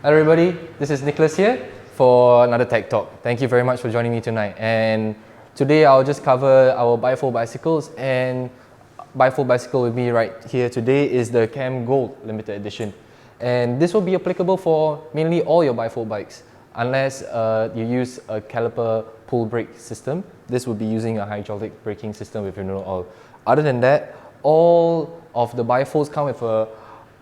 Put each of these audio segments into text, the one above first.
Hello everybody, this is Nicholas here for another Tech Talk. Thank you very much for joining me tonight. And today I'll just cover our bifold bicycles, and bifold bicycle with me right here today is the Cam Gold Limited Edition. And this will be applicable for mainly all your bifold bikes, unless you use a caliper pull brake system. This would be using a hydraulic braking system with renewal oil. Other than that, all of the bifolds come with a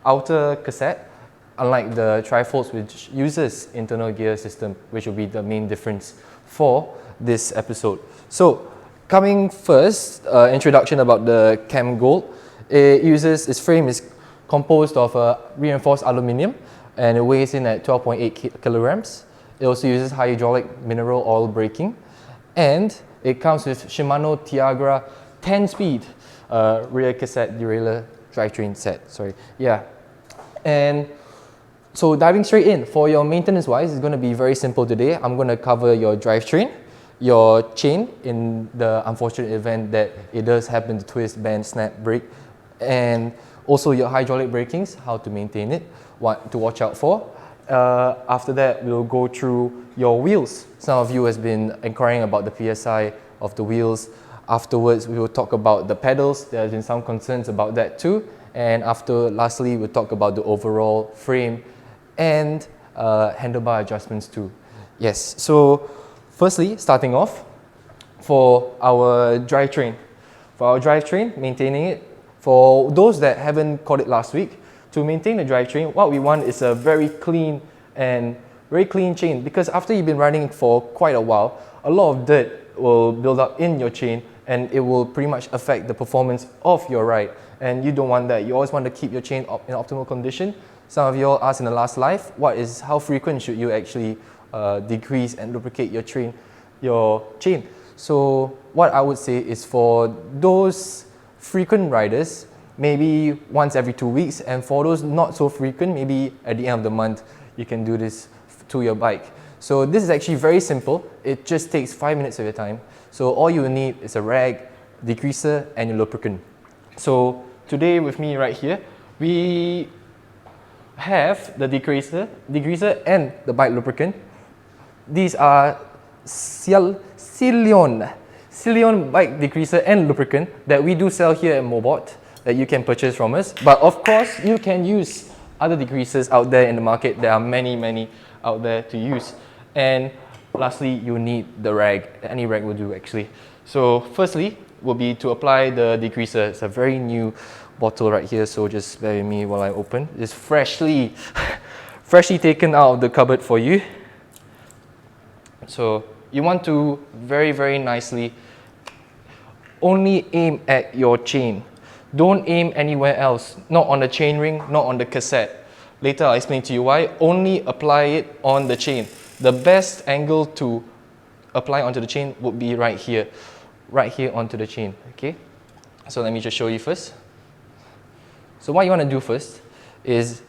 outer cassette, unlike the trifolds which uses internal gear system, which will be the main difference for this episode. So coming first, introduction about the Cam Gold. Its frame is composed of reinforced aluminium, and it weighs in at 12.8 kilograms. It also uses hydraulic mineral oil braking, and it comes with Shimano Tiagra 10-speed rear cassette derailleur drivetrain set. And so diving straight in, for your maintenance wise, it's going to be very simple today. I'm going to cover your drivetrain, your chain in the unfortunate event that it does happen to twist, bend, snap, break, and also your hydraulic brakings, how to maintain it, what to watch out for. After that, we'll go through your wheels. Some of you has been inquiring about the PSI of the wheels. Afterwards, we will talk about the pedals. There has been some concerns about that too. And lastly, we'll talk about the overall frame and handlebar adjustments too. Yes, so firstly, starting off, for our drivetrain. For our drivetrain, maintaining it, for those that haven't caught it last week, to maintain the drivetrain, what we want is a very clean chain, because after you've been riding for quite a while, a lot of dirt will build up in your chain and it will pretty much affect the performance of your ride. And you don't want that. You always want to keep your chain in optimal condition. Some of you all asked in the last live, how frequent should you actually decrease and lubricate your chain? So what I would say is, for those frequent riders, maybe once every 2 weeks, and for those not so frequent, maybe at the end of the month, you can do this to your bike. So this is actually very simple. It just takes 5 minutes of your time. So all you need is a rag, degreaser, and your lubricant. So today with me right here, we have the degreaser and the bike lubricant. These are Cilion bike degreaser and lubricant that we do sell here at Mobot, that you can purchase from us. But of course, you can use other degreasers out there in the market. There are many out there to use. And lastly, you need the rag. Any rag will do actually. So firstly will be to apply the degreaser. It's a very new bottle right here, so just bear with me while I open. It's freshly taken out of the cupboard for you. So you want to very nicely only aim at your chain. Don't aim anywhere else, not on the chain ring, not on the cassette. Later I'll explain to you why. Only apply it on the chain. The best angle to apply onto the chain would be right here onto the chain. Okay, so let me just show you first. So what you want to do first is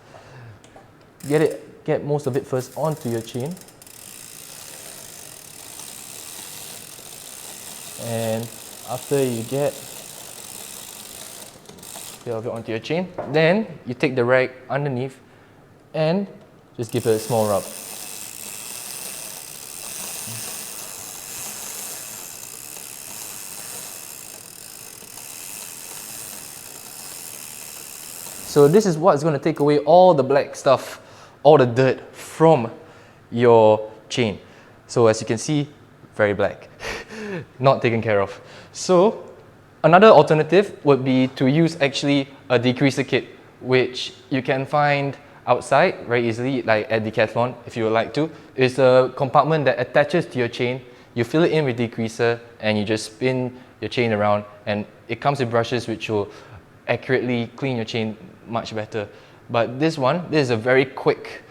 get most of it first onto your chain, and after you get a bit of it onto your chain, then you take the rag underneath and just give it a small rub. So this is what's going to take away all the black stuff, all the dirt from your chain. So as you can see, very black, not taken care of. So another alternative would be to use actually a degreaser kit, which you can find outside very easily, like at Decathlon if you would like to. It's a compartment that attaches to your chain. You fill it in with degreaser and you just spin your chain around, and it comes with brushes which will accurately clean your chain much better. But this is a very quick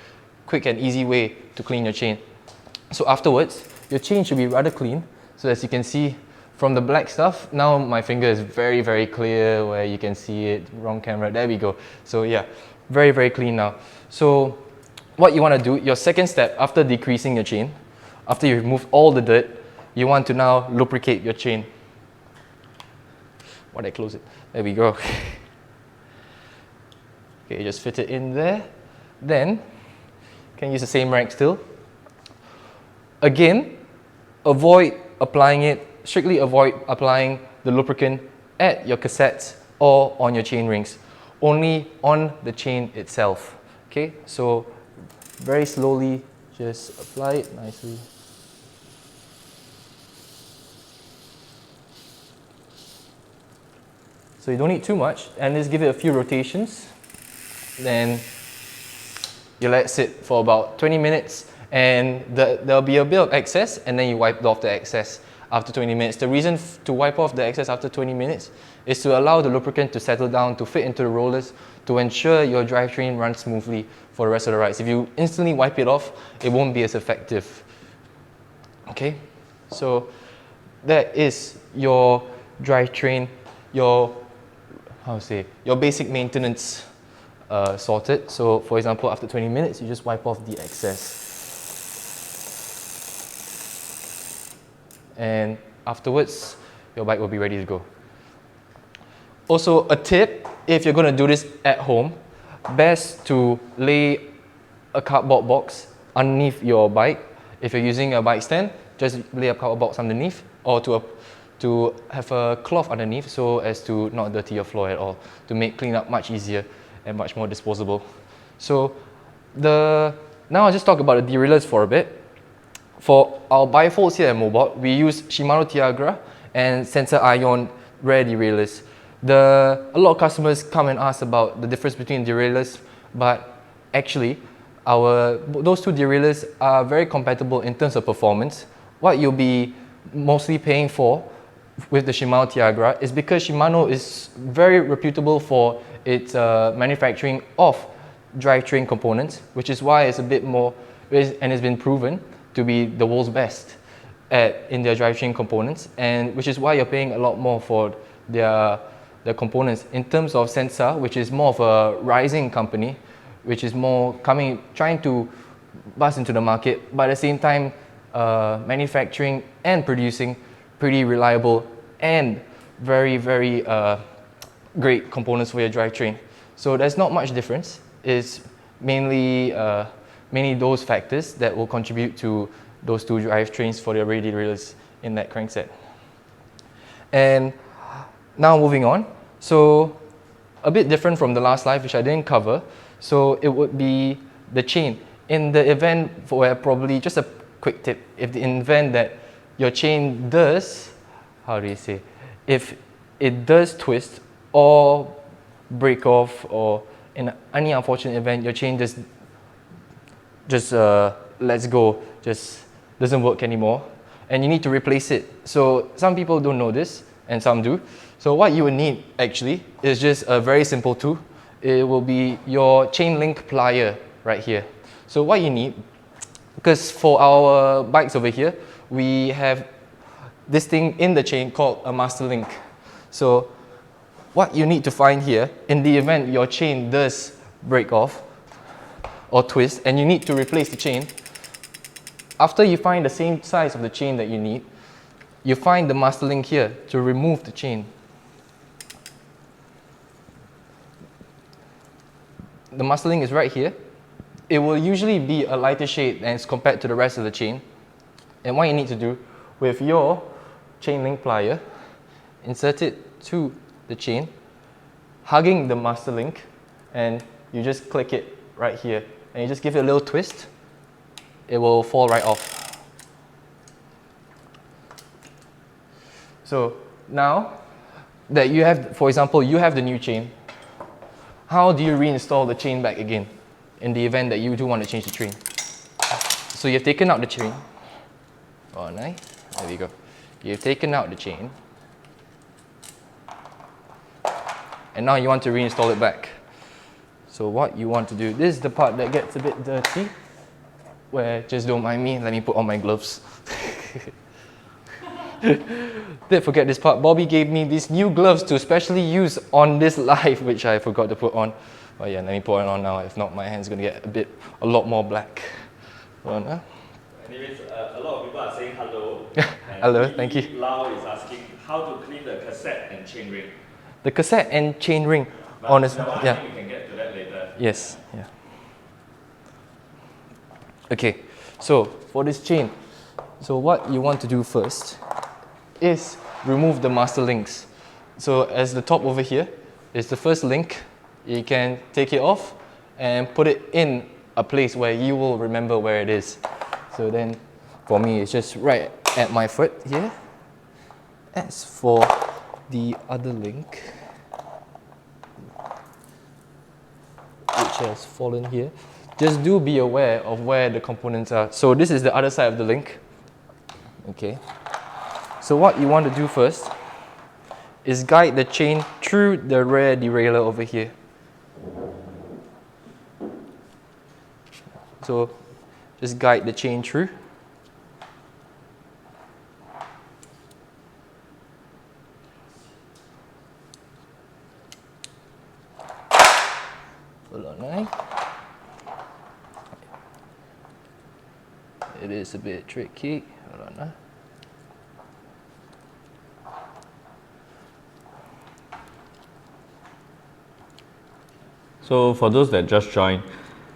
and easy way to clean your chain. So afterwards, your chain should be rather clean. So as you can see from the black stuff, now my finger is very clear where you can see it. Wrong camera, there we go. So yeah, very clean now. So what you want to do, your second step after decreasing your chain, after you remove all the dirt, you want to now lubricate your chain. Why did I close it? There we go. Okay, just fit it in there. Then Can use the same rag still. Again, strictly avoid applying the lubricant at your cassettes or on your chain rings, only on the chain itself. Okay, so very slowly just apply it nicely. So you don't need too much, and just give it a few rotations. Then you let it sit for about 20 minutes, and there'll be a bit of excess, and then you wipe off the excess after 20 minutes. The reason to wipe off the excess after 20 minutes is to allow the lubricant to settle down, to fit into the rollers, to ensure your drivetrain runs smoothly for the rest of the rides. If you instantly wipe it off, it won't be as effective. Okay, so that is your drivetrain, your basic maintenance sorted. So for example, after 20 minutes, you just wipe off the excess. And afterwards, your bike will be ready to go. Also, a tip, if you're going to do this at home, best to lay a cardboard box underneath your bike. If you're using a bike stand, just lay a cardboard box underneath, or to have a cloth underneath so as to not dirty your floor at all, to make cleanup much easier and much more disposable. So now I'll just talk about the derailleurs for a bit. For our bifolds here at Mobot, we use Shimano Tiagra and Sensor Ion rear derailleurs. A lot of customers come and ask about the difference between derailleurs, but actually those two derailleurs are very compatible in terms of performance. What you'll be mostly paying for with the Shimano Tiagra is because Shimano is very reputable for its manufacturing of drivetrain components, which is why it's a bit more, and it's been proven to be the world's best in their drivetrain components, and which is why you're paying a lot more for their components. In terms of Sensor, which is more of a rising company, which is more trying to bust into the market, but at the same time manufacturing and producing pretty reliable and very, very great components for your drivetrain. So there's not much difference. It's mainly those factors that will contribute to those two drivetrains for the rear derailleurs in that crankset. And now moving on. So a bit different from the last slide, which I didn't cover. So it would be the chain. In the event where probably, just a quick tip, in the event that your chain does, if it does twist or break off, or in any unfortunate event, your chain just lets go, just doesn't work anymore, and you need to replace it. So some people don't know this, and some do. So what you would need actually is just a very simple tool. It will be your chain link plier right here. So what you need, because for our bikes over here, we have this thing in the chain called a master link. So what you need to find here, in the event your chain does break off or twist and you need to replace the chain, after you find the same size of the chain that you need, you find the master link here to remove the chain. The master link is right here. It will usually be a lighter shade as compared to the rest of the chain. And what you need to do with your chain link plier, insert it to the chain, hugging the master link, and you just click it right here. And you just give it a little twist, it will fall right off. So now that you have, for example, you have the new chain, how do you reinstall the chain back again in the event that you do want to change the chain? So you've taken out the chain. Oh, nice. There we go. You've taken out the chain. And now you want to reinstall it back. So what you want to do, this is the part that gets a bit dirty, where, just don't mind me, let me put on my gloves. Did forget this part. Bobby gave me these new gloves to specially use on this live, which I forgot to put on. But yeah, let me put it on now. If not, my hand's gonna get a lot more black. Anyways, a lot of people are saying hello. Hello, thank you. Lau is asking how to clean the cassette and chain ring. The cassette and chain ring, honestly, I yeah. think we can get to that later. Yes, yeah. Okay, so for this chain, so what you want to do first is remove the master links. So as the top over here is the first link, you can take it off and put it in a place where you will remember where it is. So then for me, it's just right at my foot here. As for the other link, which has fallen here, just do be aware of where the components are. So this is the other side of the link. Okay. So what you want to do first is guide the chain through the rear derailleur over here. So just guide the chain through. Hold on, right? It is a bit tricky. Hold on. So for those that just joined,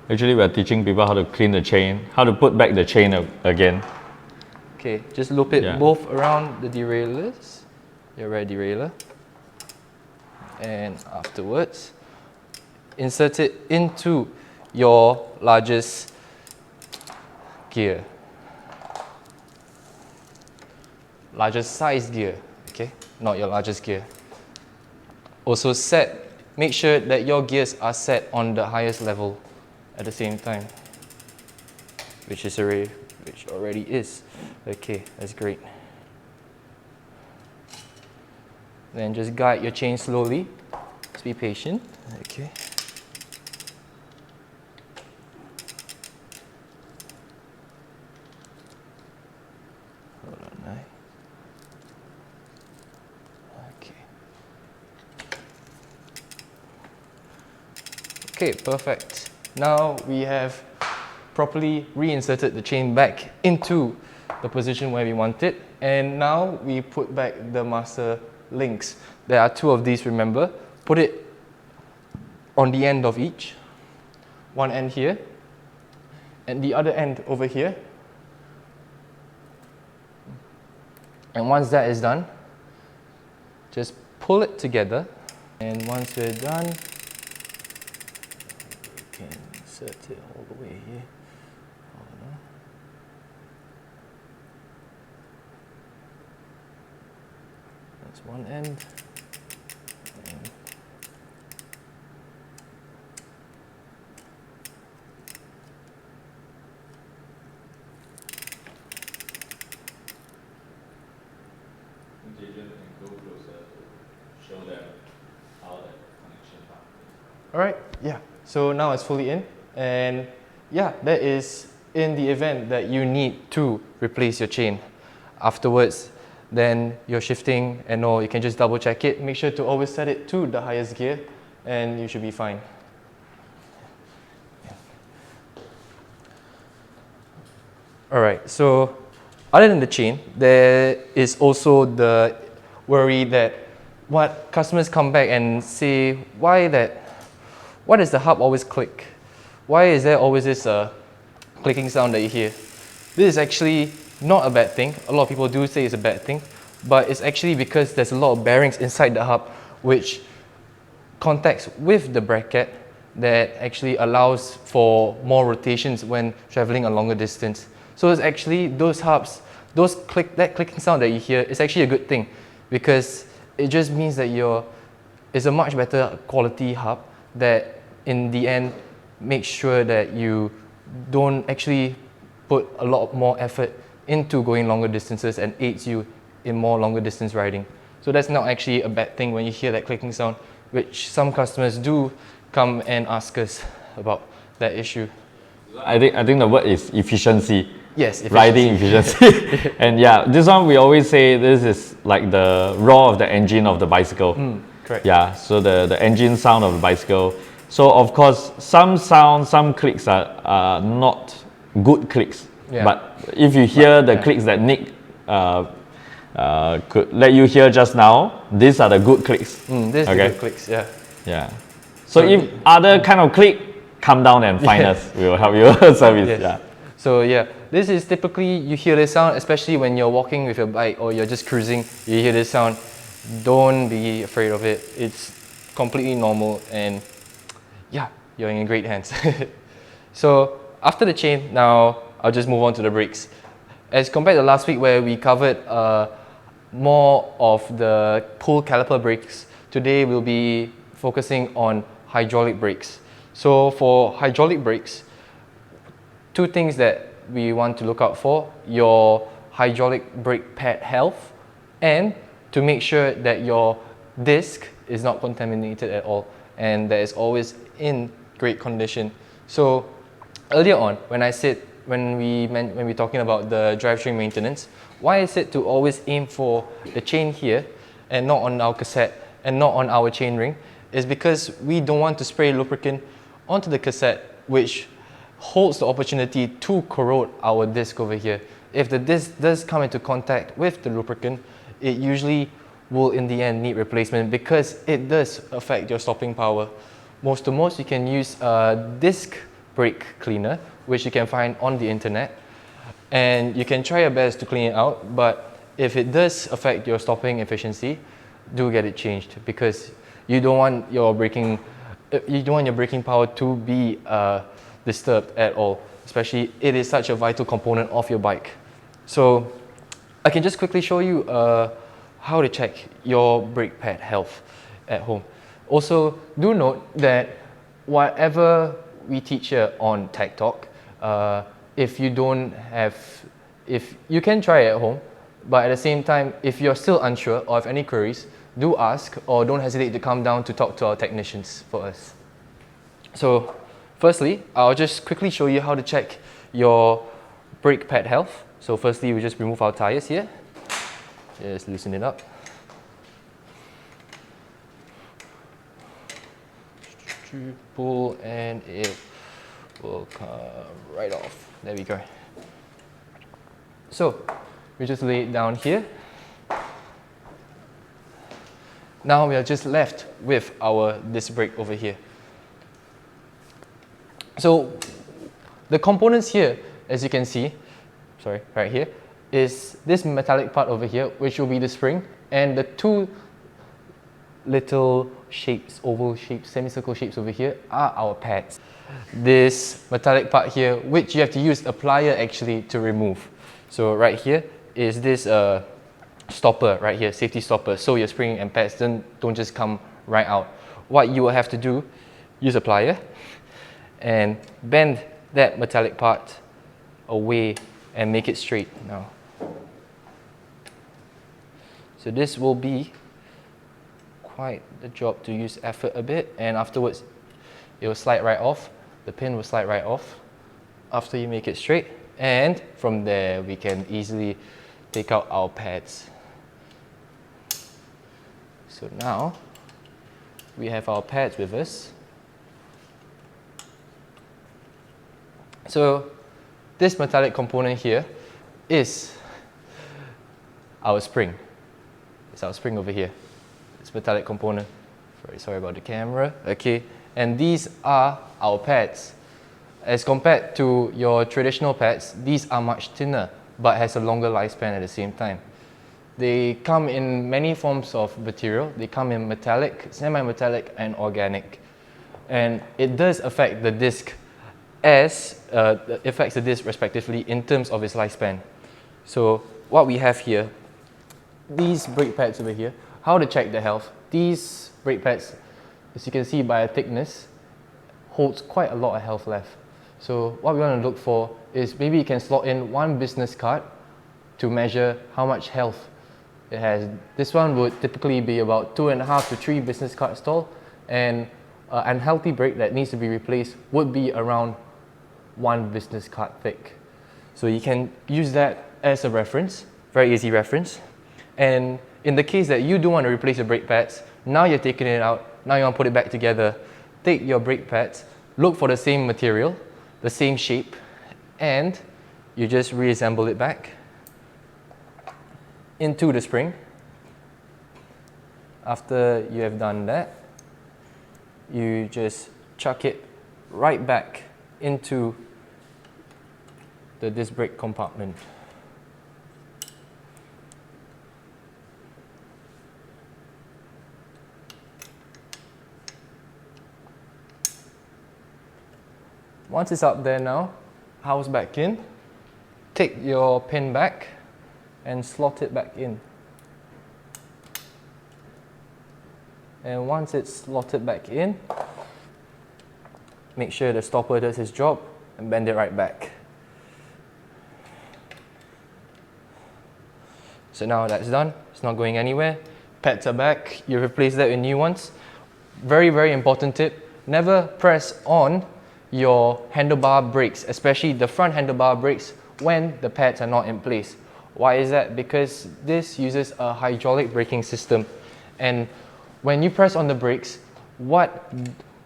actually we're teaching people how to clean the chain, how to put back the chain again. Okay, just loop it both around the derailleurs, your rear derailleur, and afterwards insert it into your largest gear, largest size gear, okay, not your largest gear. Also make sure that your gears are set on the highest level at the same time, which already is. Okay, that's great. Then just guide your chain slowly. Just be patient. Okay. Hold on. Okay. Okay, perfect. Now we have properly reinserted the chain back into the position where we want it, and now we put back the master links. There are two of these, remember. Put it on the end of each. One end here, and the other end over here. And once that is done, just pull it together, and once we're done, we can insert it all the way here. That's one end. And Go closer to show them how the connection happens. Alright, yeah. So now it's fully in, and yeah, that is in the event that you need to replace your chain. Afterwards, then you're shifting and all, you can just double check it. Make sure to always set it to the highest gear, and you should be fine. Alright, so other than the chain, there is also the worry that what customers come back and say, why does the hub always click? Why is there always this clicking sound that you hear? This is actually not a bad thing. A lot of people do say it's a bad thing, but it's actually because there's a lot of bearings inside the hub which contacts with the bracket that actually allows for more rotations when traveling a longer distance. So it's actually those hubs, that clicking sound that you hear is actually a good thing, because it just means that it's a much better quality hub that in the end makes sure that you don't actually put a lot more effort into going longer distances and aids you in more longer distance riding. So that's not actually a bad thing when you hear that clicking sound, which some customers do come and ask us about that issue. I think the word is efficiency. Yes, efficiency. Riding efficiency. And yeah, this one we always say this is like the roar of the engine of the bicycle. Correct. Yeah, so the engine sound of the bicycle. So of course, some sounds, some clicks are not good clicks. Yeah. But if you hear the clicks that Nick could let you hear just now, these are the good clicks. These are the good clicks, yeah. Yeah. So if other kind of click, come down and find us. We will help you service. Yes. Yeah. So yeah, this is typically, you hear this sound, especially when you're walking with your bike or you're just cruising, you hear this sound. Don't be afraid of it. It's completely normal, and yeah, you're in great hands. So after the chain, now I'll just move on to the brakes. As compared to last week where we covered more of the pull caliper brakes, today we'll be focusing on hydraulic brakes. So for hydraulic brakes, two things that we want to look out for: your hydraulic brake pad health, and to make sure that your disc is not contaminated at all and that it's always in great condition. So earlier on, when we're talking about the drivetrain maintenance, why I said to always aim for the chain here and not on our cassette and not on our chain ring is because we don't want to spray lubricant onto the cassette, which holds the opportunity to corrode our disc over here. If the disc does come into contact with the lubricant, it usually will in the end need replacement because it does affect your stopping power. Most you can use a disc brake cleaner, which you can find on the internet, and you can try your best to clean it out, but if it does affect your stopping efficiency, do get it changed, because you don't want your braking power to be disturbed at all, especially it is such a vital component of your bike. So I can just quickly show you how to check your brake pad health at home. Also, do note that whatever we teach here on Tech Talk, if you can try it at home, but at the same time, if you're still unsure or have any queries, do ask or don't hesitate to come down to talk to our technicians for us. So firstly, I'll just quickly show you how to check your brake pad health. So firstly, we just remove our tires here. Just loosen it up. Pull and it will come right off. There we go. So we just lay it down here. Now we are just left with our disc brake over here. So the components here, as you can see, right here, is this metallic part over here, which will be the spring, and the two little shapes, oval shapes, semicircle shapes over here are our pads. This metallic part here, which you have to use a plier actually to remove. So right here is this stopper right here, safety stopper, so your spring and pads don't just come right out. What you will have to do, use a plier and bend that metallic part away and make it straight now. So this will be quite the job to use effort a bit, and afterwards it will slide right off. The pin will slide right off after you make it straight, and from there we can easily take out our pads. So now we have our pads with us. So this metallic component here is our spring. It's our spring over here. It's metallic component. Very sorry about the camera. Okay, and these are our pads. As compared to your traditional pads, these are much thinner but has a longer lifespan at the same time. They come in many forms of material. They come in metallic, semi-metallic, and organic. And it does affect the disc affects the disc respectively in terms of its lifespan. So what we have here, these brake pads over here, how to check the health. These brake pads, as you can see by a thickness, holds quite a lot of health left. So what we want to look for is maybe you can slot in one business card to measure how much health it has. This one would typically be about 2.5 to 3 business cards tall, and an unhealthy brake that needs to be replaced would be around 1 business card thick. So you can use that as a reference, very easy reference. And in the case that you do want to replace your brake pads, now you're taking it out, now you want to put it back together, take your brake pads, look for the same material, the same shape, and you just reassemble it back into the spring. After you have done that, you just chuck it right back into the disc brake compartment. Once it's up there now, house back in, take your pin back and slot it back in. And once it's slotted back in, make sure the stopper does its job and bend it right back. So now that's done, it's not going anywhere. Pads are back, you replace that with new ones. Very, very important tip, never press on your handlebar brakes, especially the front handlebar brakes, when the pads are not in place. Why is that? Because this uses a hydraulic braking system, and when you press on the brakes, what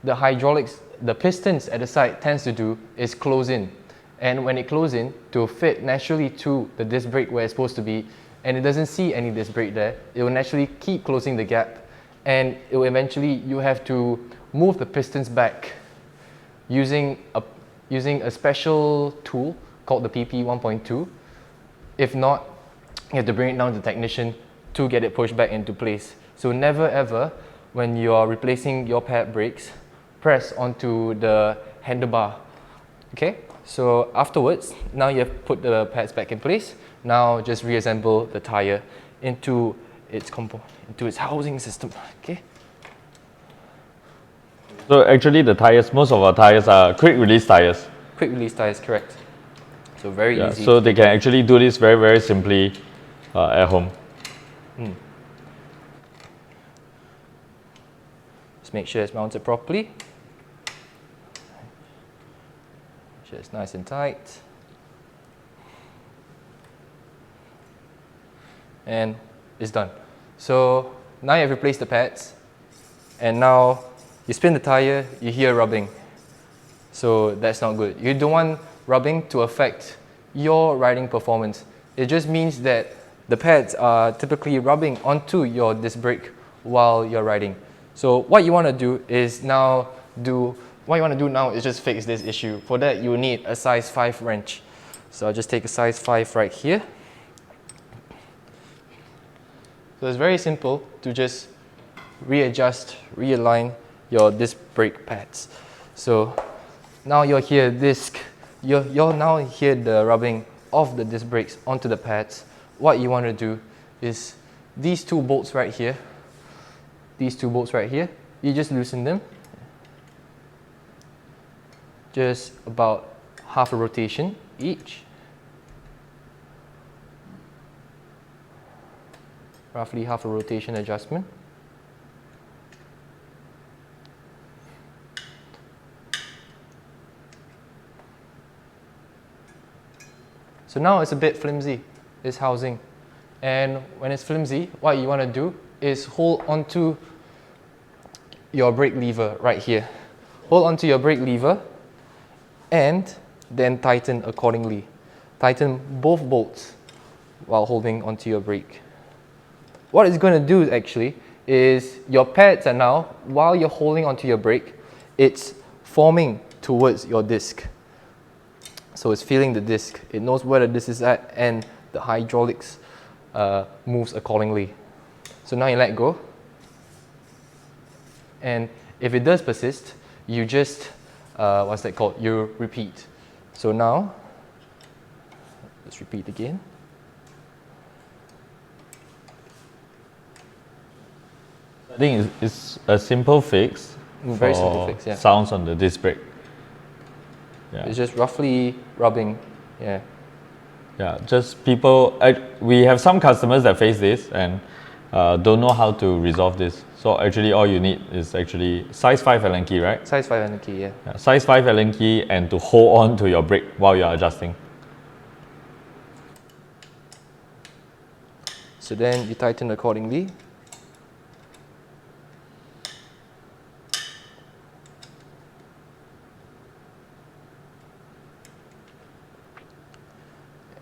the hydraulics, the pistons at the side tends to do is close in, and when it closes in to fit naturally to the disc brake where it's supposed to be, and it doesn't see any disc brake there, it will naturally keep closing the gap, and it will eventually, you have to move the pistons back using a special tool called the PP1.2. If not, you have to bring it down to the technician to get it pushed back into place. So never ever, when you are replacing your pad brakes, press onto the handlebar. Okay, so afterwards, now you have put the pads back in place. Now just reassemble the tire into its housing system. Okay. So actually the tires, most of our tires are quick release tires. Quick release tires, correct. So very easy. So they can actually do this very, very simply at home. Just make sure it's mounted properly. Make sure it's nice and tight. And it's done. So now you have replaced the pads, and now you spin the tire, you hear rubbing. So that's not good. You don't want rubbing to affect your riding performance. It just means that the pads are typically rubbing onto your disc brake while you're riding. So what you want to do now is just fix this issue. For that, you need a size 5 wrench. So I'll just take a size 5 right here. So it's very simple to just readjust, realign your disc brake pads. So now you'll hear you'll now hear the rubbing of the disc brakes onto the pads. What you want to do is these two bolts right here, you just loosen them. Just about half a rotation each. Roughly half a rotation adjustment. So now it's a bit flimsy, this housing. And when it's flimsy, what you want to do is hold onto your brake lever right here. Hold onto your brake lever and then tighten accordingly. Tighten both bolts while holding onto your brake. What it's going to do actually is your pads are now, while you're holding onto your brake, it's forming towards your disc. So it's feeling the disc, it knows where the disc is at, and the hydraulics moves accordingly. So now you let go, and if it does persist, you just, you repeat. So now, let's repeat again. I think it's a simple fix. Very simple fix, yeah. Sounds on the disc brake. Yeah. It's just roughly rubbing, yeah. Yeah, just people, we have some customers that face this and don't know how to resolve this. So actually all you need is actually size 5 Allen key, right? Size 5 Allen key, yeah. Size 5 Allen key, and to hold on to your brake while you're adjusting. So then you tighten accordingly.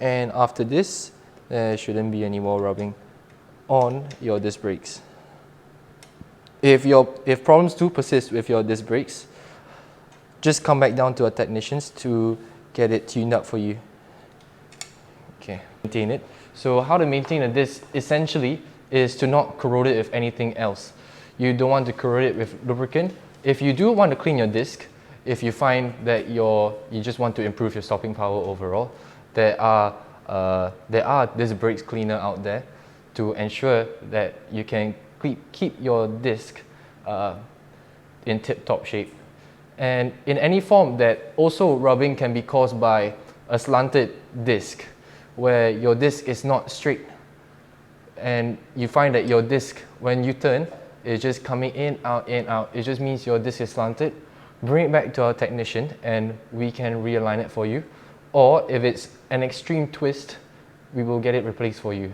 And after this, there shouldn't be any more rubbing on your disc brakes. If problems do persist with your disc brakes, just come back down to our technicians to get it tuned up for you. Okay, maintain it. So how to maintain a disc essentially is to not corrode it with anything else. You don't want to corrode it with lubricant. If you do want to clean your disc, if you find that you just want to improve your stopping power overall, there are disc brakes cleaner out there to ensure that you can keep your disc in tip-top shape. And in any form that also rubbing can be caused by a slanted disc, where your disc is not straight, and you find that your disc, when you turn, is just coming in, out, it just means your disc is slanted. Bring it back to our technician and we can realign it for you. Or if it's an extreme twist, we will get it replaced for you.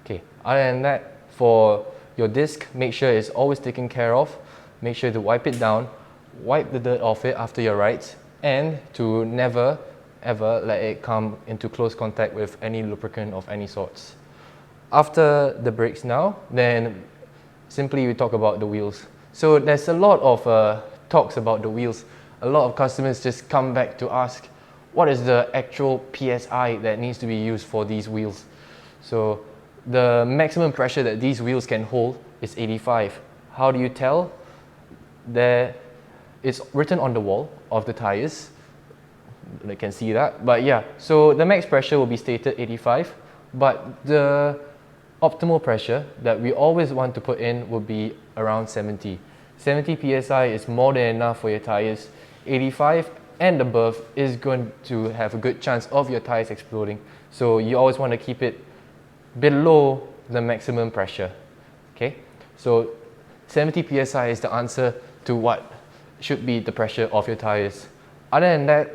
Okay, other than that, for your disc, make sure it's always taken care of. Make sure to wipe it down, wipe the dirt off it after your rides, and to never ever let it come into close contact with any lubricant of any sorts. After the brakes now, then simply we talk about the wheels. So there's a lot of talks about the wheels. A lot of customers just come back to ask, what is the actual PSI that needs to be used for these wheels? So the maximum pressure that these wheels can hold is 85. How do you tell? It's written on the wall of the tires. You can see that, but yeah, so the max pressure will be stated 85, but the optimal pressure that we always want to put in will be around 70. 70 psi is more than enough for your tires. 85 and above is going to have a good chance of your tires exploding, so you always want to keep it below the maximum pressure. Okay, so 70 psi is the answer to what should be the pressure of your tires. Other than that,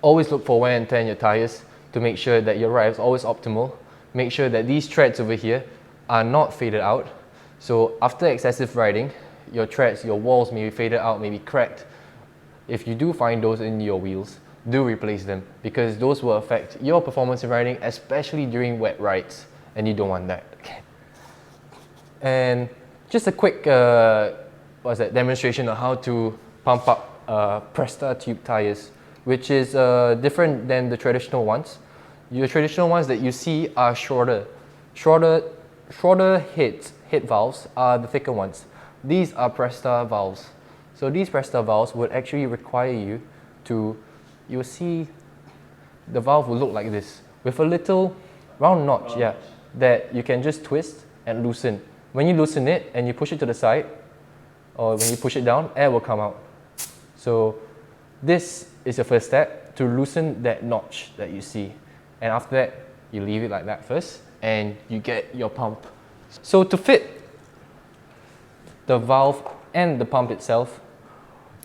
always look for wear and tear in your tires to make sure that your ride is always optimal. Make sure that these treads over here are not faded out. So after excessive riding, your treads, your walls may be faded out, may be cracked. If you do find those in your wheels, do replace them, because those will affect your performance in riding, especially during wet rides, and you don't want that. And just a quick demonstration of how to pump up Presta tube tires, which is different than the traditional ones. Your traditional ones that you see are shorter head valves are the thicker ones. These are Presta valves. So these Presta valves would actually require you to, you'll see the valve will look like this, with a little round notch, yeah, that you can just twist and loosen. When you loosen it and you push it to the side, or when you push it down, air will come out. So this is your first step to loosen that notch that you see. And after that, you leave it like that first, and you get your pump. So to fit the valve and the pump itself,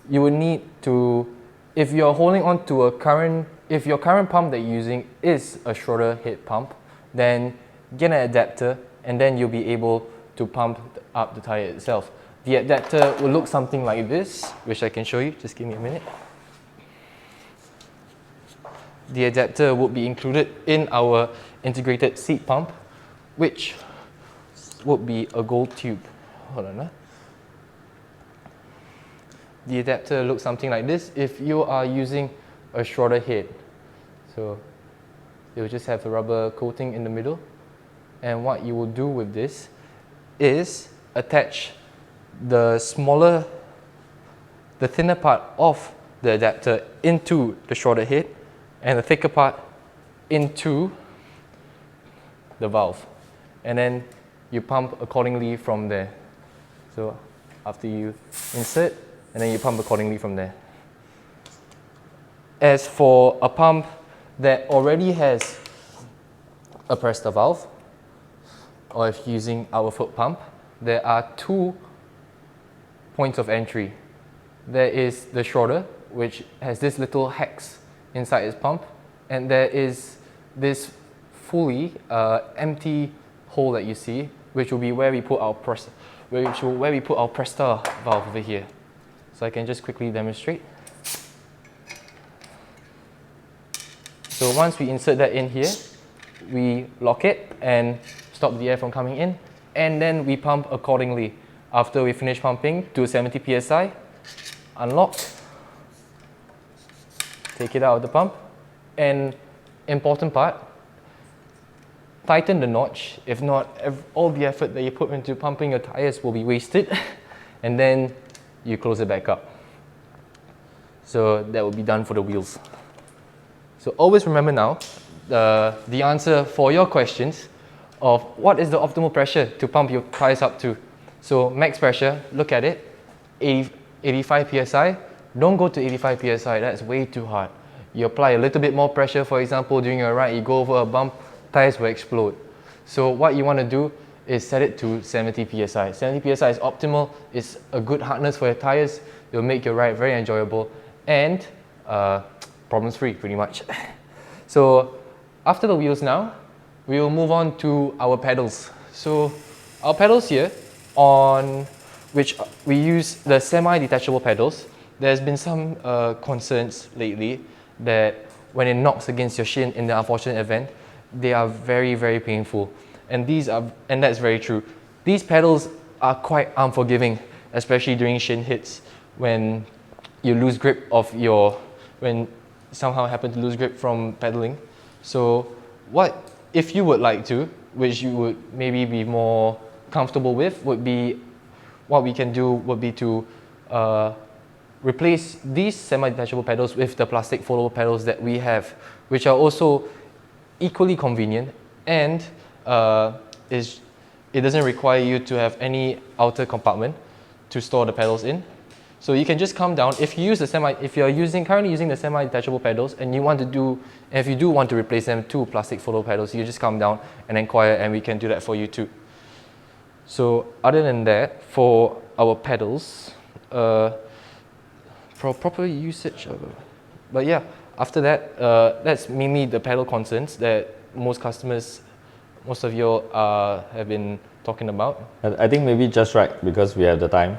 you would need to, if you're holding on to if your current pump that you're using is a shorter head pump, then get an adapter, and then you'll be able to pump up the tire itself. The adapter will look something like this, which I can show you. Just give me a minute. The adapter would be included in our integrated seat pump, which would be a gold tube. Hold on. The adapter looks something like this if you are using a shorter head. So it will just have a rubber coating in the middle, and what you will do with this is attach the thinner part of the adapter into the shorter head, and the thicker part into the valve, and then you pump accordingly from there. So after you insert, and then you pump accordingly from there. As for a pump that already has a Presta valve, or if using our foot pump, there are two points of entry. There is the shorter, which has this little hex inside its pump, and there is this fully empty hole that you see, which will be where we put our Presta valve over here. So I can just quickly demonstrate. So once we insert that in here, we lock it and stop the air from coming in, and then we pump accordingly. After we finish pumping to 70 psi, unlock, take it out of the pump, and important part, tighten the notch. If not, all the effort that you put into pumping your tires will be wasted. And then you close it back up. So that will be done for the wheels. So always remember now, the answer for your questions of what is the optimal pressure to pump your tires up to. So max pressure, look at it, 85 psi. Don't go to 85 psi, that's way too hard. You apply a little bit more pressure, for example, during a ride, you go over a bump, tires will explode. So what you want to do is set it to 70 psi. 70 psi is optimal, it's a good hardness for your tires, it will make your ride very enjoyable and problems free pretty much. So after the wheels now, we will move on to our pedals. So our pedals here, on which we use the semi-detachable pedals, there's been some concerns lately that when it knocks against your shin in the unfortunate event, they are very, very painful. And that's very true. These pedals are quite unforgiving, especially during shin hits when you lose grip of when somehow happen to lose grip from pedaling. So what, if you would like to, which you would maybe be more comfortable with, would be, what we can do would be to replace these semi-detachable pedals with the plastic foldable pedals that we have, which are also equally convenient and it doesn't require you to have any outer compartment to store the pedals in. So you can just come down, if you're currently using the semi-detachable pedals and if you do want to replace them to plastic foldable pedals, you just come down and inquire and we can do that for you too. So other than that, for our pedals, for proper usage, but yeah, after that, that's mainly the pedal concerns that most of you have been talking about. I think maybe just right, because we have the time,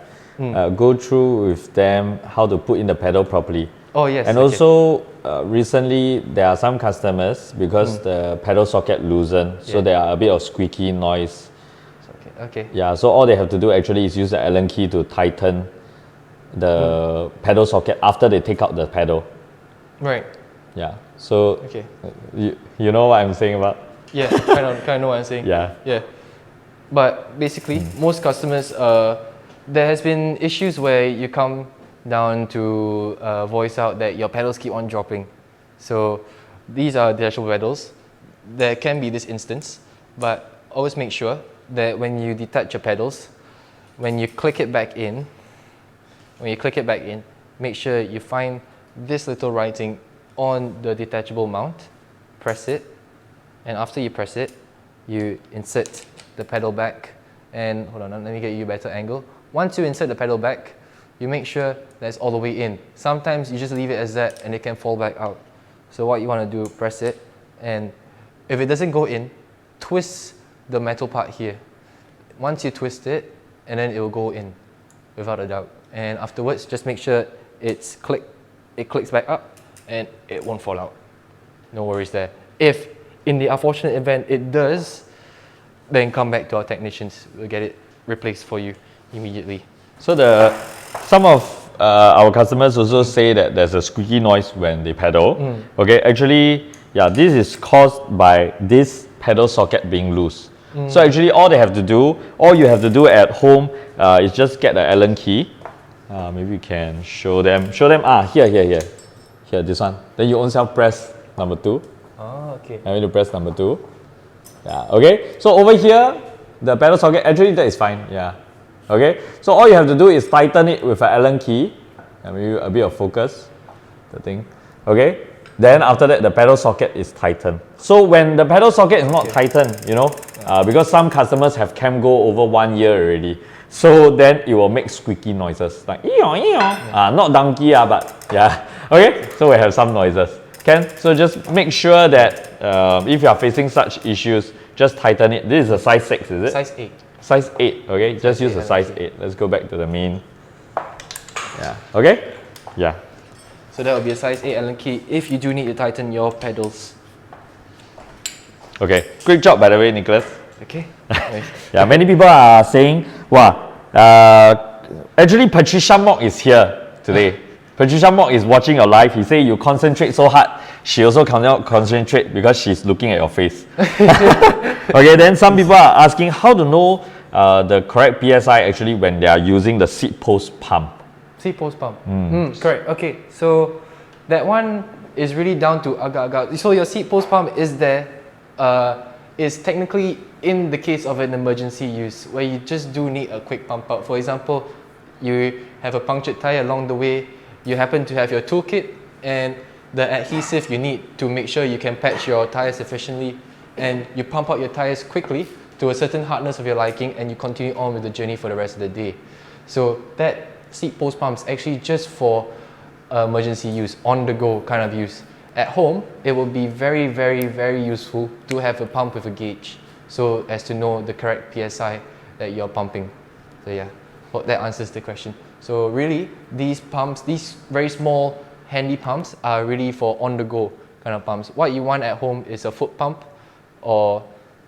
go through with them how to put in the pedal properly. Oh yes. And okay. also recently there are some customers, because the pedal socket loosened, so there are a bit of squeaky noise. Okay. Yeah, so all they have to do actually is use the Allen key to tighten the pedal socket after they take out the pedal. Right. Yeah, so Okay. you know what I'm saying about? Yeah, kind of know what I'm saying. Yeah. Yeah. But basically, most customers, there has been issues where you come down to voice out that your pedals keep on dropping. So these are detachable pedals. There can be this instance, but always make sure that when you detach your pedals, when you click it back in, make sure you find this little writing on the detachable mount, press it, and after you press it, you insert the pedal back, and hold on, let me get you a better angle. Once you insert the pedal back, you make sure that's all the way in. Sometimes you just leave it as that and it can fall back out. So what you want to do, press it, and if it doesn't go in, twist the metal part here. Once you twist it, and then it will go in, without a doubt. And afterwards, just make sure it clicks back up, and it won't fall out. No worries there. If in the unfortunate event it does, then come back to our technicians. We'll get it replaced for you immediately. So some of our customers also say that there's a squeaky noise when they pedal. Okay, actually, yeah, this is caused by this pedal socket being loose. So actually, all you have to do at home is just get the Allen key. Maybe we can show them. Here, this one. Then you own self press number 2. Oh, okay. I need to press number 2. Yeah, okay. So over here, the pedal socket, actually that is fine. Yeah. Okay. So all you have to do is tighten it with an Allen key. And maybe a bit of focus. The thing. Okay. Then after that, the pedal socket is tightened. So when the pedal socket is not tightened, because some customers have cam go over 1 year already. So then it will make squeaky noises like not donkey but yeah. Okay, so we have some noises. So just make sure that if you are facing such issues, just tighten it. This is a size 6, is it? Size 8. Size 8. Okay, just use a size 8. Let's go back to the main. Yeah. Okay. Yeah. So that will be a size 8 Allen key if you do need to tighten your pedals. Okay, great job by the way, Nicholas. Okay. Yeah, many people are saying, actually Patricia Mock is here today. Patricia Mock is watching your live. He say you concentrate so hard. she also cannot concentrate because she's looking at your face. Okay, then some people are asking how to know the correct PSI actually when they are using the seat post pump. Seat post pump. Correct. Okay, so that one is really down to agak-agak. So your seat post pump is there, is technically in the case of an emergency use where you just do need a quick pump out. For example, you have a punctured tire along the way, you happen to have your toolkit and the adhesive you need to make sure you can patch your tires efficiently, and you pump out your tires quickly to a certain hardness of your liking and you continue on with the journey for the rest of the day. So that seat post pump is actually just for emergency use, on the go kind of use. At home, it will be very, very, very useful to have a pump with a gauge so as to know the correct PSI that you're pumping. So yeah, hope that answers the question. So really, these pumps, these very small handy pumps are really for on-the-go kind of pumps. What you want at home is a foot pump or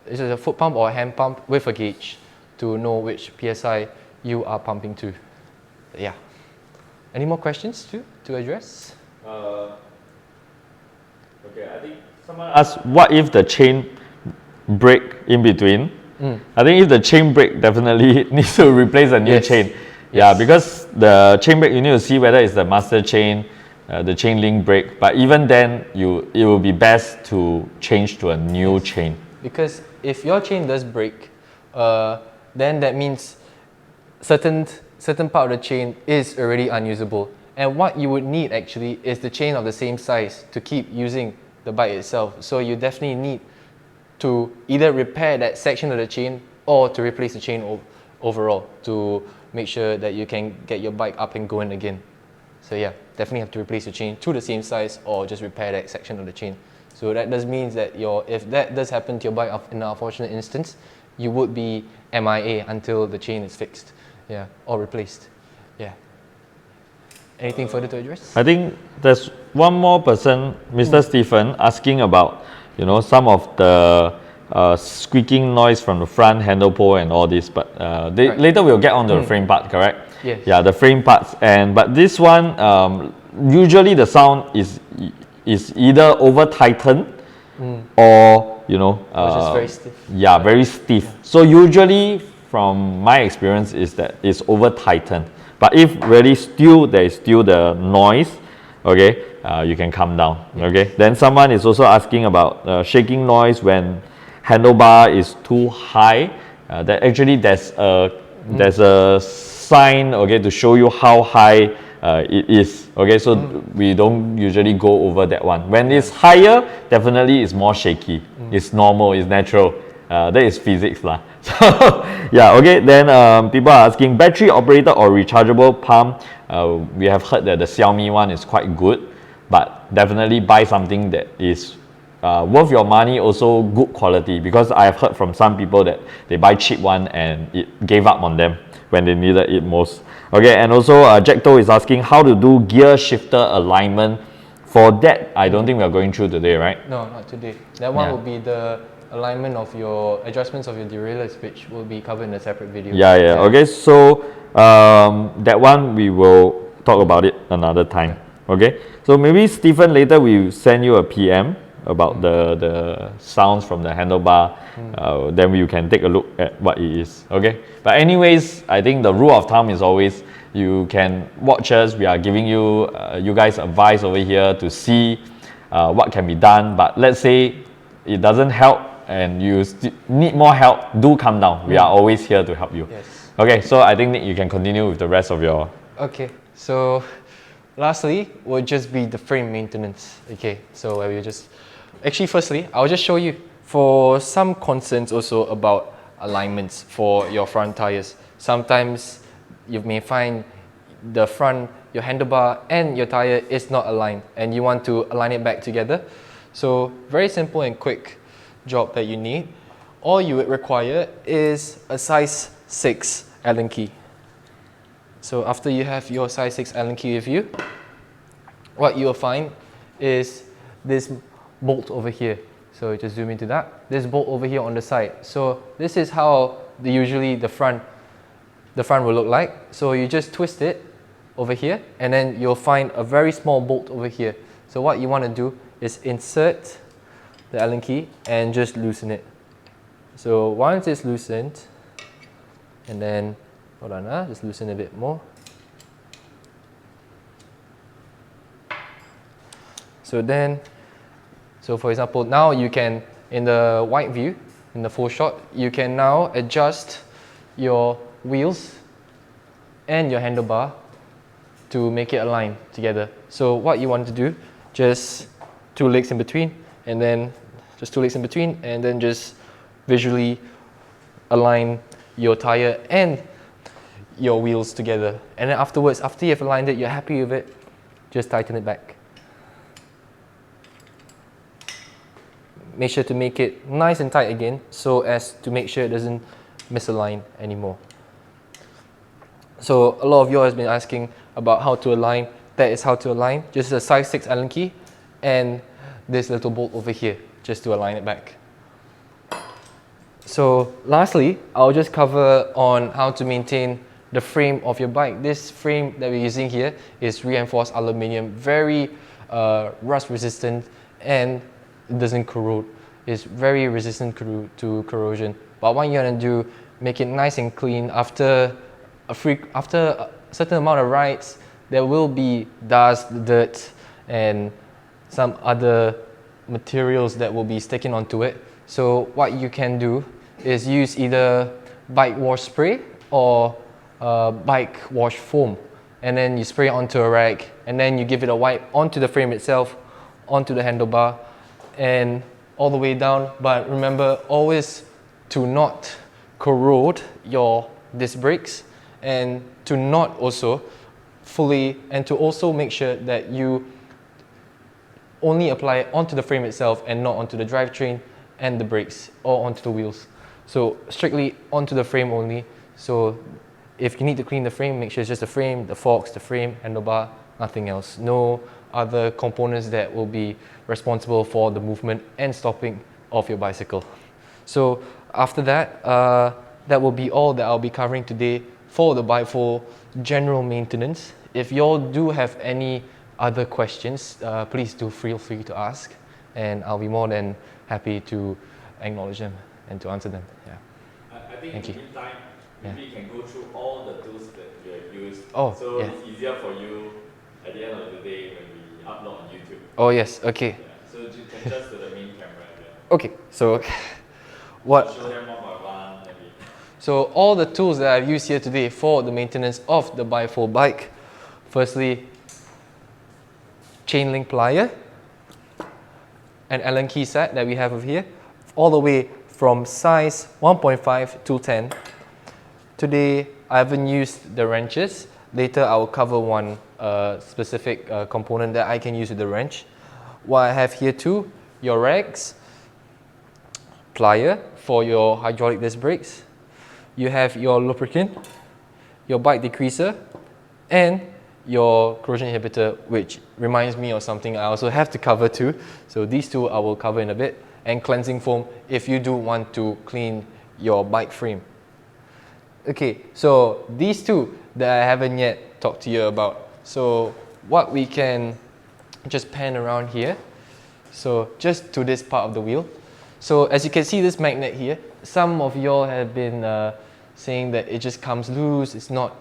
a hand pump with a gauge to know which PSI you are pumping to. Yeah. Any more questions to address? Okay, I think someone asked, what if the chain break in between? I think if the chain break, definitely needs to replace a new chain. Yeah, because the chain break, you need to see whether it's the master chain, the chain link break. But even then, it will be best to change to a new chain. Because if your chain does break, then that means certain part of the chain is already unusable. And what you would need actually is the chain of the same size to keep using the bike itself. So you definitely need to either repair that section of the chain or to replace the chain overall to make sure that you can get your bike up and going again. So yeah, definitely have to replace the chain to the same size or just repair that section of the chain. So that does mean that if that does happen to your bike in an unfortunate instance, you would be MIA until the chain is fixed, yeah, or replaced. Yeah. Anything further to address? I think there's one more person, Mr. Stephen, asking about, some of the squeaking noise from the front handle pole and all this, but later we'll get on to the frame part, correct? Yes. Yeah, the frame parts. But this one, usually the sound is either over tightened or just very stiff. Yeah, very stiff. Yeah. So usually, from my experience, is that it's over tightened. But if really there is still the noise, okay, you can calm down. Okay. Then someone is also asking about shaking noise when handlebar is too high. That actually there's a sign, okay, to show you how high it is. Okay, so we don't usually go over that one. When it's higher, definitely it's more shaky. It's normal, it's natural. That is physics lah. So yeah, okay. Then people are asking battery operated or rechargeable pump. We have heard that the Xiaomi one is quite good, but definitely buy something that is worth your money, also good quality, because I have heard from some people that they buy cheap one and it gave up on them when they needed it most. Okay, and also Jackto is asking how to do gear shifter alignment. For that, I don't think we are going through today, right? No, not today. That one will be the alignment of your adjustments of your derailleurs, which will be covered in a separate video. Yeah. Okay, so that one we will talk about it another time. Okay, so maybe Stephen, later we send you a PM about the sounds from the handlebar. Then you can take a look at what it is. Okay, but anyways, I think the rule of thumb is always you can watch us. We are giving you you guys advice over here to see what can be done. But let's say it doesn't help and you need more help, do come down. We are always here to help you. Yes. Okay, so I think Nick, you can continue with the rest of your... Okay, so lastly will just be the frame maintenance. Okay, so where we just... Actually, firstly, I'll just show you for some concerns also about alignments for your front tires. Sometimes you may find the front, your handlebar and your tire is not aligned and you want to align it back together. So very simple and quick job that you need. All you would require is a size 6 Allen key. So after you have your size 6 Allen key with you, what you'll find is this bolt over here. So just zoom into that. This bolt over here on the side. So this is how usually the front will look like. So you just twist it over here and then you'll find a very small bolt over here. So what you want to do is insert the Allen key and just loosen it. So once it's loosened, and then, hold on, just loosen a bit more. So for example, now you can, in the wide view, in the full shot, you can now adjust your wheels and your handlebar to make it align together. So what you want to do, just 2 legs in between, and then just 2 legs in between, and then just visually align your tire and your wheels together. And then afterwards, after you've aligned it, you're happy with it, just tighten it back. Make sure to make it nice and tight again, so as to make sure it doesn't misalign anymore. So a lot of you have been asking about how to align. That is how to align. Just a size 6 Allen key and this little bolt over here, just to align it back. So lastly, I'll just cover on how to maintain the frame of your bike. This frame that we're using here is reinforced aluminium, very rust resistant, and it doesn't corrode. It's very resistant to corrosion. But what you want to do, make it nice and clean. After a certain amount of rides, there will be dust, dirt, and some other materials that will be sticking onto it. So what you can do is use either bike wash spray or bike wash foam, and then you spray it onto a rag, and then you give it a wipe onto the frame itself, onto the handlebar, and all the way down. But remember always to not corrode your disc brakes, and to not also fully, and to also make sure that you only apply it onto the frame itself and not onto the drivetrain and the brakes or onto the wheels. So strictly onto the frame only. So if you need to clean the frame, make sure it's just the frame, the forks, the frame, handlebar, nothing else. No other components that will be responsible for the movement and stopping of your bicycle. So after that, that will be all that I'll be covering today for the bike for general maintenance. If you all do have any other questions, please do feel free to ask, and I'll be more than happy to acknowledge them and to answer them. Yeah. I think Thank in the you. meantime, maybe you can go through all the tools that you have used. Oh, so yeah. it's easier for you at the end of the day when we upload on YouTube. Oh yes, okay. Yeah. So you can just to the main camera. Yeah. Okay, so what? Show them one by one. Maybe. So all the tools that I've used here today for the maintenance of the bifold bike. Firstly, chain link plier, an Allen key set that we have over here, all the way from size 1.5 to 10. Today I haven't used the wrenches. Later I will cover one specific component that I can use with the wrench. What I have here too, your rags, plier for your hydraulic disc brakes. You have your lubricant, your bike degreaser, and your corrosion inhibitor, which reminds me of something I also have to cover too. So these two I will cover in a bit. And cleansing foam if you do want to clean your bike frame. Okay, so these two that I haven't yet talked to you about. So what we can just pan around here. So just to this part of the wheel. So as you can see this magnet here, some of y'all have been saying that it just comes loose, it's not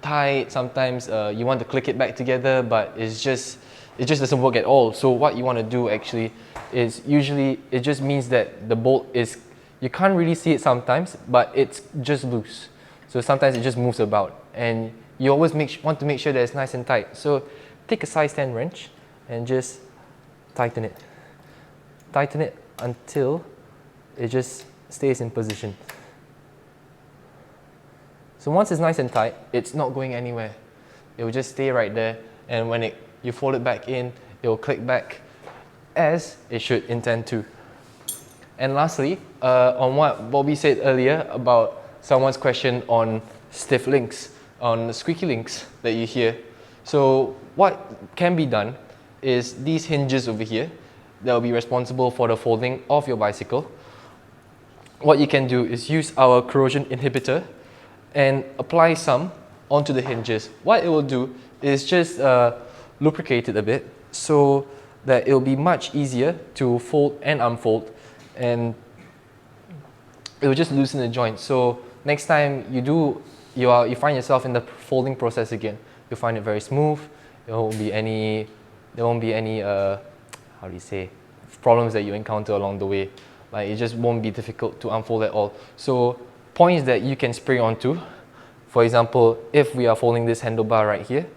tight. Sometimes you want to click it back together, but it just doesn't work at all. So what you want to do actually is, usually it just means that the bolt is, you can't really see it sometimes, but it's just loose. So sometimes it just moves about, and you always want to make sure that it's nice and tight. So take a size 10 wrench and just tighten it. Tighten it until it just stays in position. So once it's nice and tight, it's not going anywhere. It will just stay right there, and when you fold it back in, it will click back as it should intend to. And lastly, on what Bobby said earlier about someone's question on stiff links, on squeaky links that you hear. So what can be done is these hinges over here that will be responsible for the folding of your bicycle. What you can do is use our corrosion inhibitor and apply some onto the hinges. What it will do is just lubricate it a bit. So that it will be much easier to fold and unfold, and it will just loosen the joint. So next time you find yourself in the folding process again, you'll find it very smooth. There won't be any how do you say, problems that you encounter along the way. Like, it just won't be difficult to unfold at all. So points that you can spray onto, for example, if we are folding this handlebar right here,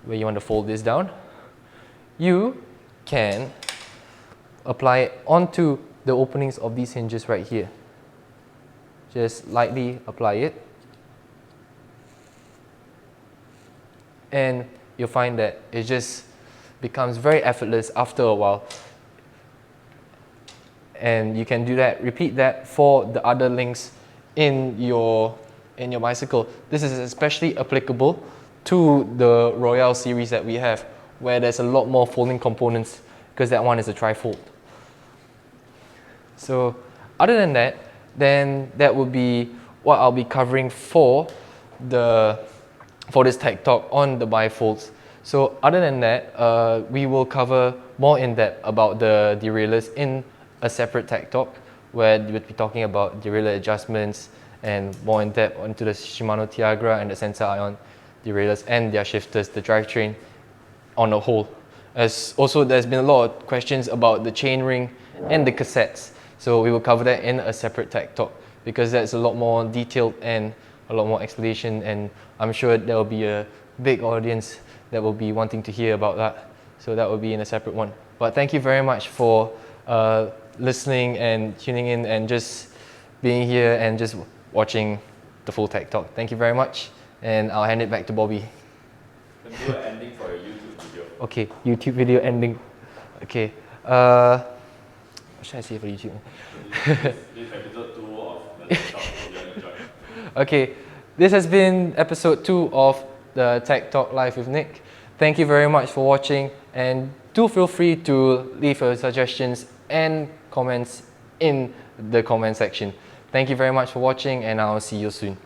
where you want to fold this down, you can apply it onto the openings of these hinges right here. Just lightly apply it, and you'll find that it just becomes very effortless after a while. And you can do that, repeat that for the other links in your bicycle. This is especially applicable to the Royale series that we have, where there's a lot more folding components, because that one is a trifold. So other than that, then that would be what I'll be covering for this tech talk on the bifolds. So other than that, we will cover more in depth about the derailleurs in a separate tech talk, where we'll be talking about derailleur adjustments and more in depth onto the Shimano Tiagra and the Sensor Ion derailleurs and their shifters, the drivetrain on a whole. As also, there's been a lot of questions about the chainring and the cassettes. So we will cover that in a separate tech talk, because that's a lot more detailed and a lot more explanation, and I'm sure there will be a big audience that will be wanting to hear about that. So that will be in a separate one. But thank you very much for listening and tuning in and just being here and just watching the full tech talk. Thank you very much, and I'll hand it back to Bobby. Can do an ending for a YouTube video. Okay, YouTube video ending. Okay, what should I say for YouTube? This episode 2 of the Tech Talk. Hope you enjoyed. Okay, this has been episode 2 of the Tech Talk Live with Nick. Thank you very much for watching, and do feel free to leave your suggestions and comments in the comment section. Thank you very much for watching, and I'll see you soon.